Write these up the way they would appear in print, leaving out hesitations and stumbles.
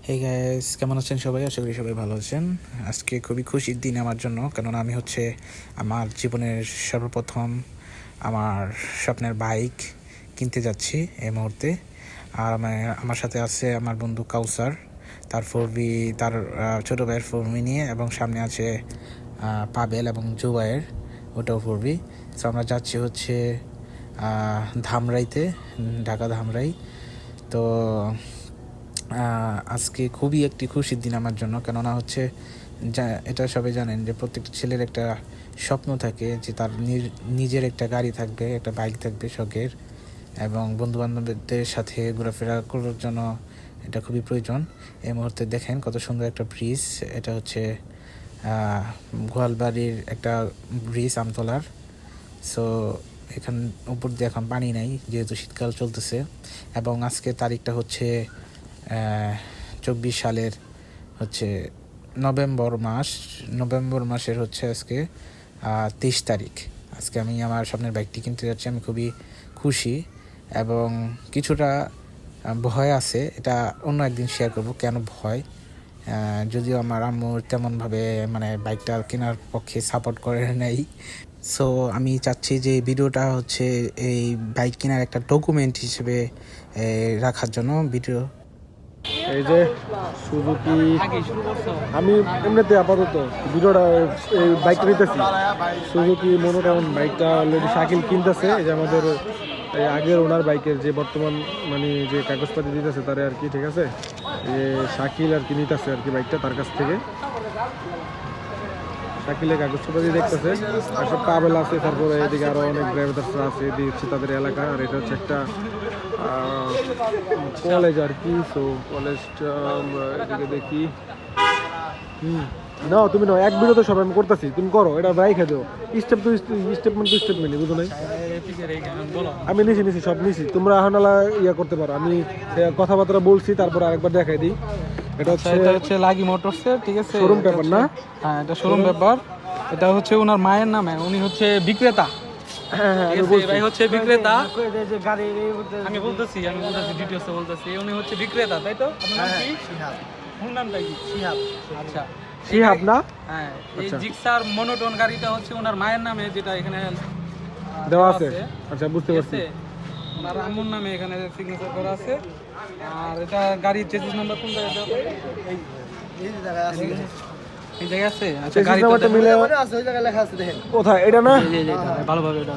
Hey guys, কেমন আছেন সবাই? আশা করি সবাই ভালো আছেন। আজকে খুবই খুশির দিন আমার জন্য, কারণ আমি আমার জীবনের সর্বপ্রথম আমার স্বপ্নের বাইক কিনতে যাচ্ছি এই মুহূর্তে। আর আমার সাথে আছে আমার বন্ধু কাউসার, তার তার ছোটো ভাইয়ের 4V নিয়ে, এবং সামনে আছে পাবেল এবং জুবাইয়ের, ওটাও 4V। তো আমরা যাচ্ছি ধামরাইতে, ঢাকা ধামরাই। তো আজকে খুবই একটি খুশির দিন আমার জন্য, কেননা এটা সবাই জানেন যে প্রত্যেকটা ছেলের একটা স্বপ্ন থাকে যে তার নিজের একটা গাড়ি থাকবে, একটা বাইক থাকবে শখের, এবং বন্ধুবান্ধবদের সাথে ঘোরাফেরা করার জন্য এটা খুবই প্রয়োজন। এই মুহূর্তে দেখেন কত সুন্দর একটা ব্রিজ, এটা হচ্ছে গোয়ালবাড়ির একটা ব্রিজ, আমতলার। সো এখান উপর দিয়ে এখন পানি নাই, যেহেতু শীতকাল চলতেছে, এবং আজকে তারিখটা হচ্ছে 24 সালের নভেম্বর মাসের আজকে 23 তারিখ। আজকে আমি আমার স্বপ্নের বাইকটি কিনতে যাচ্ছি। আমি খুবই খুশি, এবং কিছুটা ভয় আছে, এটা অন্য একদিন শেয়ার করব কেন ভয়। যদিও আমার আম্মু তেমনভাবে বাইকটা কেনার পক্ষে সাপোর্ট করে নাই। সো আমি চাচ্ছি যে ভিডিওটা এই বাইক কেনার একটা ডকুমেন্ট হিসেবে রাখার জন্য ভিডিও। এই যে সুজুকি, আমি এমনিতে আপাতত ভিডিওটা এই বাইকটা নিতেছি, সুজুকি মোনোটন বাইকটা অলরেডি শাকিল কিনতেছে। এই যে আমাদের আগের ওনার বাইকের যে বর্তমান যে কাগজপাতি দিতেছে তারে আর কি, ঠিক আছে। শাকিল আর কি নিতেছে আর কি বাইকটা তার কাছ থেকে। শাকিলের কাগজপাতি দেখতেছে, আর সব পাবেল আছে, তারপরে এদিকে আরো অনেক ড্রাইভার আছে, এদিকে হচ্ছে তাদের এলাকা। আর এটা হচ্ছে একটা কলেজ আর কি। সো কলেজটা আমরা এদিকে দেখি। নাও তুমি নাও, এক ভিডিও তো সব আমি করতেছি, তুমি করো, এটা রাইখে দাও। স্টেপ স্টেপ মিলি, বুঝো নাই? আমি নিছি সব নিছি, তোমরা এখন ইয়া করতে পারো। আমি কথাবার্তা বলছি, তারপর আরেকবার দেখাই দিই। এটা হচ্ছে লাগি মোটরসের, ঠিক আছে, শোরুম পেপার না? হ্যাঁ, এটা শোরুম পেপার। এটা হচ্ছে ওনার মায়ের নামে, উনি হচ্ছে বিক্রেতা। ভাই হচ্ছে বিক্রেতা, আমি বলতেছি ডিটেইলস বলতেছি। উনি হচ্ছে বিক্রেতা, তাই তো? আপনার নাম কি? শিহাব। ফুল নামটা কি? শিহাব। আচ্ছা, শিহাব না? হ্যাঁ, এই জিক্সার মোনোটোন গাড়িটা হচ্ছে ওনার মায়ের নামে, যেটা এখানে দেওয়া আছে। আচ্ছা, বুঝতে পারছি। ওনার আম্মুর নামে এখানে সিগনেচার করা আছে। আর এটা গাড়ির চেসিস নাম্বার কোনটা? এই জায়গায় আছে। আচ্ছা, গাড়িটা মিলে আছে, ওই জায়গায় লেখা আছে, দেখেন কোথায়। এটা না? ভালোভাবে এটা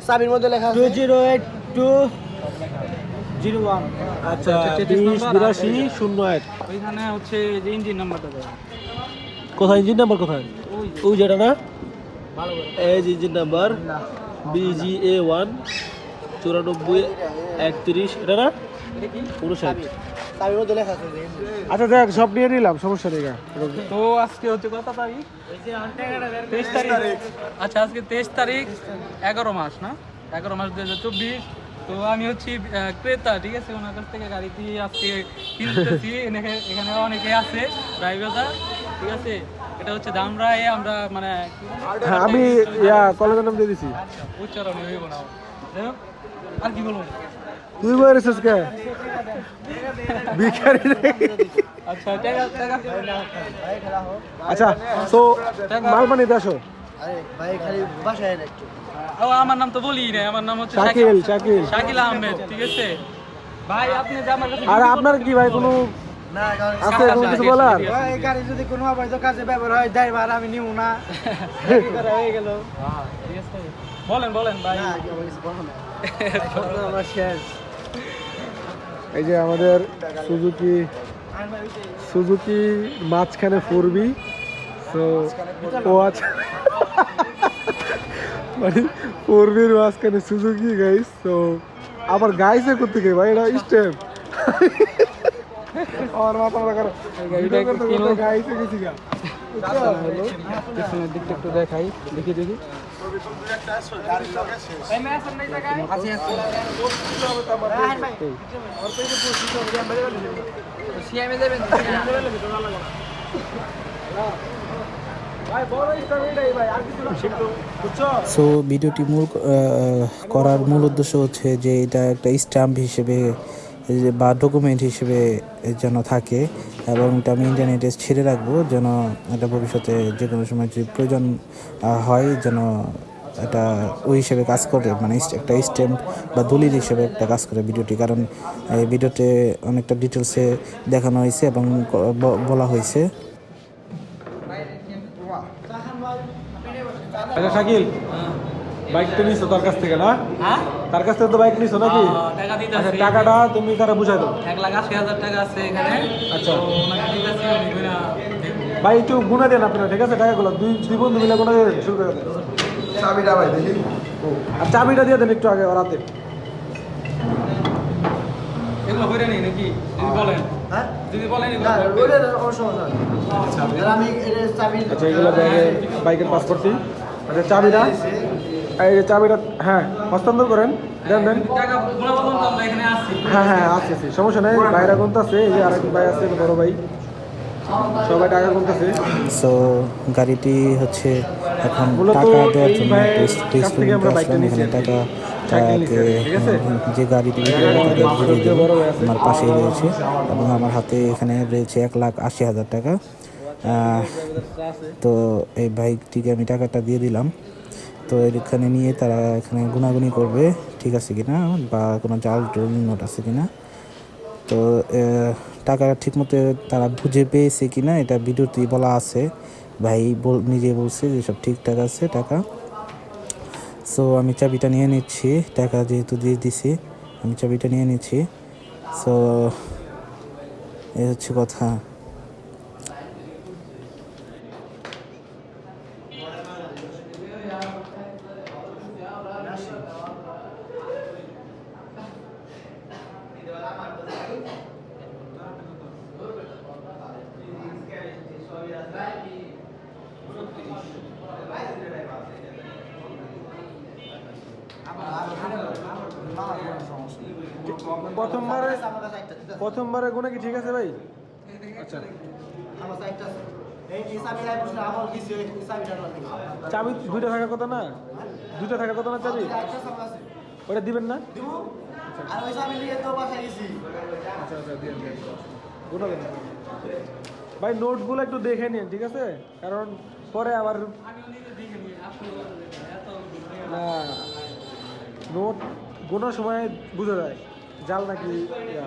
চাবির মধ্যে লেখা আছে 208201। আচ্ছা, 208201। ওইখানে হচ্ছে যে ইঞ্জিন নাম্বারটা দেয়। কোথায় ইঞ্জিন নাম্বার? কোথায়? ওই যেটা না? এই যে ইঞ্জিন নাম্বার BGA1 9431, এটা না? 59। আচ্ছা দেখ, সব নিয়ে নিলাম, সমস্যা নেই। তো আজকে হচ্ছে কত তারিখ? 23 তারিখ। আচ্ছা, আজকে 23 তারিখ, 11 মাস না, 11 মাস 2024। তো আমি হচ্ছি ক্রেতা, ঠিক আছে। ওনার কাছ থেকে গাড়িটি আজকে কিনতেছি। এখানে অনেকে আছে ড্রাইভার, ঠিক আছে। এটা হচ্ছে ধামরাই, আমরা আমি কলেজের নাম দিয়ে দিছি। উচ্চারণ হইব না, আর কি বলবো? তুই বলেছিস কে ভিখারি? আচ্ছা, আচ্ছা, তো মাল পানি দেশো। আমার নাম তো বলি না, আমার নাম হচ্ছে শাকিল আহমেদ, ঠিক আছে ভাই। আপনি যে আমার কাছে, আর আপনার কি ভাই কোনো আছে কোনো কিছু বলার? এই গাড়ি যদি কোনো অবৈধ কাজে ব্যবহার হয়, ড্রাইভার আমি নিব না। হয়ে গেল। ঠিক আছে, বলেন ভাই। আমার শেষ। এই যে আমাদের সুজুকি মাঝখানে 4V। সো ও আচ্ছা, 4Vর মাঝখানে সুজুকি গাইস। তো আবার গাইসে করতে গিয়ে ভাই, এটা স্টেপ আর মাথা করো। গাইসে গেছি গা। পিছনের দিকটা একটু দেখাই, দেখি। সো ভিডিওটি করার মূল উদ্দেশ্য হচ্ছে যে এটা একটা স্ট্যাম্প হিসেবে এই যে বা ডকুমেন্ট হিসেবে যেন থাকে, এবং এটা আমি ইন্টারনেটে ছেড়ে রাখবো যেন এটা ভবিষ্যতে যে কোনো সময় যদি প্রয়োজন হয় যেন এটা ওই হিসেবে কাজ করে, মানে একটা স্ট্যাম্প বা দলিল হিসেবে একটা কাজ করে ভিডিওটি। কারণ এই ভিডিওতে অনেকটা ডিটেলসে দেখানো হয়েছে এবং বলা হয়েছে। আচ্ছা শাকিল, বাইক তো নিছো তার কাছ থেকে না? হ্যাঁ তার কাছ থেকে তো বাইক নিছো নাকি? টাকা দিতে আচ্ছা টাকাটা তুমি তারা বুঝাই দাও। 1,80,000 টাকা আছে এখানে। আচ্ছা। তো ওনাকে দিতেছি, উনি কইরা দেখবো। ভাই একটু গুণা দেন আপনারা, ঠিক আছে? টাকাগুলো দুই বন্ধু মিলে গুণা দিয়ে দেন, শুরু করে দেন। চাবিটা ভাই দেখি। আর চাবিটা দিয়ে দেন একটু আগে রাতে। এগুলো কইরা নেই নাকি যদি বলেন? হ্যাঁ যদি বলেন এগুলো না করবে। ওইটা কোনো সমস্যা নেই। আর আমি এটা চাবি আচ্ছা এগুলো ব্যাগে বাইকের পাসপোর্টটি। আচ্ছা চাবিটা, এই যে চাবিটা, হ্যাঁ হস্তান্তর করেন, দেন দেন। টাকা গুণা বলুন তো আমরা এখানে আসছি। হ্যাঁ হ্যাঁ আছে আছে, সমস্যা নেই। বাইরা গুনতে আছে, এই যে আরেক ভাই আছে, বড় ভাই, সবাই টাকা গুনতেছে। সো গাড়িটি হচ্ছে এখন মূলত টাকা দেওয়ার এই জন্য ভাইয়ের টেস্ট কাছ থেকে আমরা বাইকটা আসলাম। নিয়েছি এখানে আর কি। টাকাকে সাইকেল নিয়েছি, ঠিক আছে? যে গাড়িটি দিয়ে দেবো আমার পাশেই রয়েছে, এবং আমার হাতে এখানে রয়েছে 1,80,000 টাকা। তো এই বাইকটিকে আমি টাকাটা দিয়ে দিলাম। তো এখানে নিয়ে তারা এখানে গুনাগুনি করবে ঠিক আছে কিনা, বা কোনো জাল টোল নোট আছে কিনা। তো টাকা ঠিকমতো তারা বুঝে পেয়েছে কিনা এটা ভিডিওতে বলা আছে। ভাই নিজে বলছে যে সব ঠিকঠাক আছে টাকা। সো আমি চাবিটা নিয়ে নিচ্ছি, টাকা যেহেতু দিয়ে দিছি আমি চাবিটা নিয়ে নিচ্ছি। সো এই হচ্ছে কথা। প্রথমবারে গুণা কি ঠিক আছে ভাই? আচ্ছা আমার সাইডটা আছে। এই চাবি লাই বসে আমল কিছু এই চাবিটা লাগে। চাবি দুইটা থাকার কথা না? দুইটা থাকার কথা না চাবি? একটা চাবি আছে। ওটা দিবেন না? দিব। আর ওই চাবি নিয়ে তো বাসায় গেছি। আচ্ছা আচ্ছা দিয়ে দেন, গুণা দেন ভাই। নোটগুলো একটু দেখে নিন, ঠিক আছে? কারণ পরে আবার না, নোট গোনার সময় বোঝা যায় জাল নাকি ইয়া।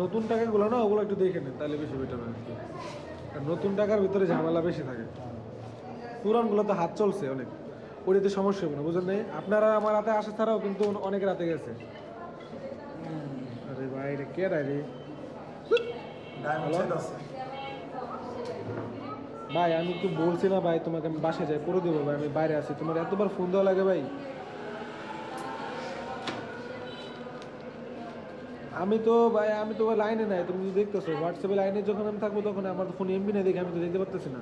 নতুন টাকাগুলো না, ওগুলো একটু দেখে নেন, তাহলে বেশি বেটার আর কি। আর নতুন টাকার ভিতরে ঝামেলা বেশি থাকে, পুরানগুলো তো হাত চলছে অনেক, ওটাতে সমস্যা হবে না, বুঝলেন? নেই আপনারা আমার রাতে আসা ছাড়াও কিন্তু অনেক রাতে গেছে। আরে ভাই রে, কে রে? ভাই আমি তো বলছি না ভাই তোমাকে আমি বাসে যাই করে দেবো ভাই, আমি বাইরে আছি, তোমার এতবার ফোন দেওয়া লাগে ভাই? আমি তো ভাই লাইনে নাই, তুমি যদি দেখতেছো হোয়াটসঅ্যাপে লাইনে যখন আমি থাকবো তখন আমার তো ফোন এমবি নাই দেখে আমি তো দেখতে পারতেছি না।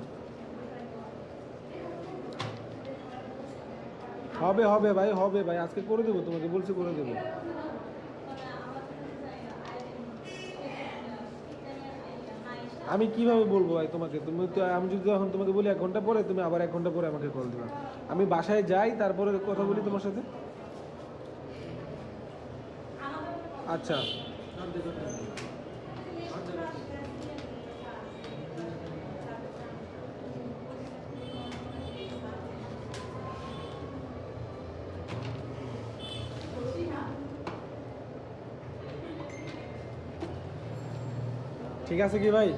হবে হবে ভাই, হবে ভাই, আজকে করে দেবো, তোমাকে বলছি করে দেবো। আমি কিভাবে বলবো ভাই তোমাকে? তুমি তো, আমি যদি এখন তোমাকে বলি 1 ঘন্টা পরে, তুমি আবার 1 ঘন্টা পরে আমাকে কল দিবা। আমি বাসায় যাই তারপরে কথা বলি তোমার সাথে। আচ্ছা ঠিক আছে কি ভাই?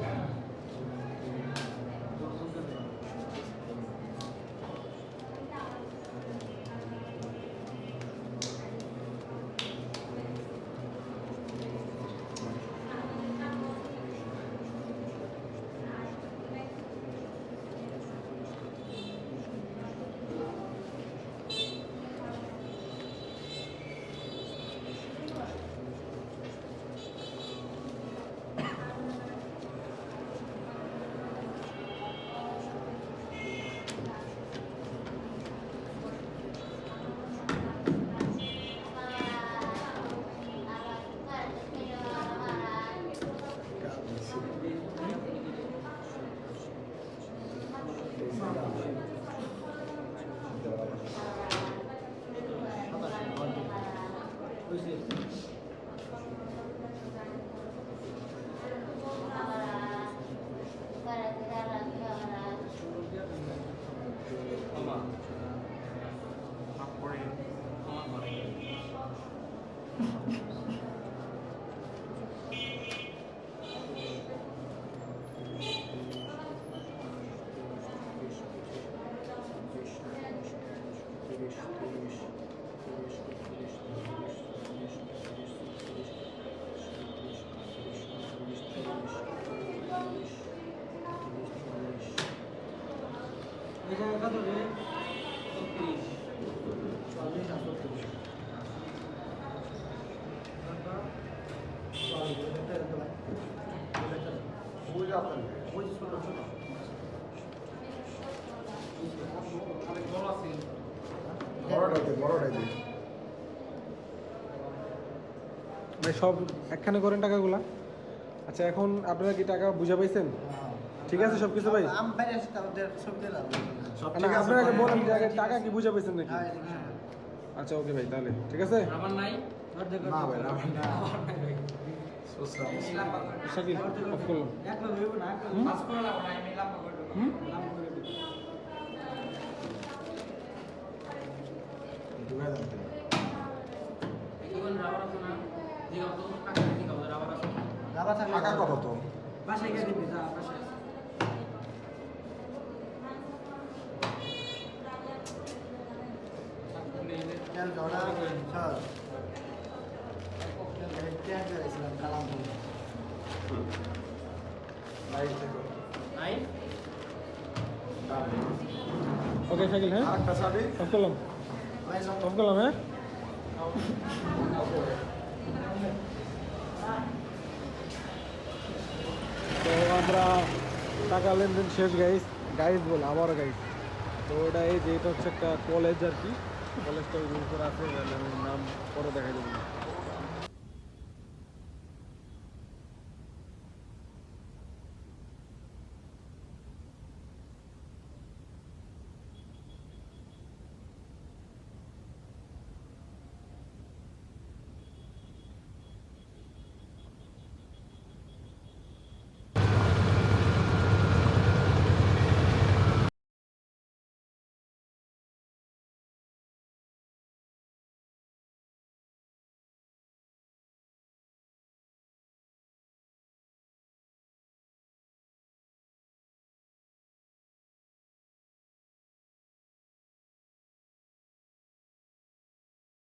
এই জায়গা কত রে? 40 আর 40 ভাই সব একখানে করেন টাকাগুলা। আচ্ছা এখন আপনারা কি টাকা বুঝা পাইছেন? ঠিক আছে সব কিছু ভাই? আম বাইরে আসতে আমাদের সব দিলাম না আপনারা আগে বলেন যে আগে টাকা কি বুঝা পাইছেন নাকি? আচ্ছা ওকে ভাই তাহলে ঠিক আছে। আমার নাই না ভাই আমার না শাকিল অফ করলাম। এক না হইব না মাছ করে লাভ নাই আমি লাভ করে দেব হুম লাভ করে দিই এখন রাবার আছে না দিগাও তো টাকা দিগাও রাবার আছে রাবা থাকলে টাকা কত তো? বাসায় গিয়ে দিবি যা বাসায় তেল জড়া স্যার তেল জড়াইছিলাম কালাম নাই ওকে শাকিল হ্যাঁ আরেকটা চাবি। অফ করলাম অফ করলাম হ্যাঁ। তো আমরা টাকা লেনদেন শেষ গাইস গাইস বলে আবারও গাইস। তো ওটা এই যে এটা হচ্ছে একটা কলেজ আর কি, কলেজটা ওই উপরে আছে, আমি নাম পরে দেখাই দেবো।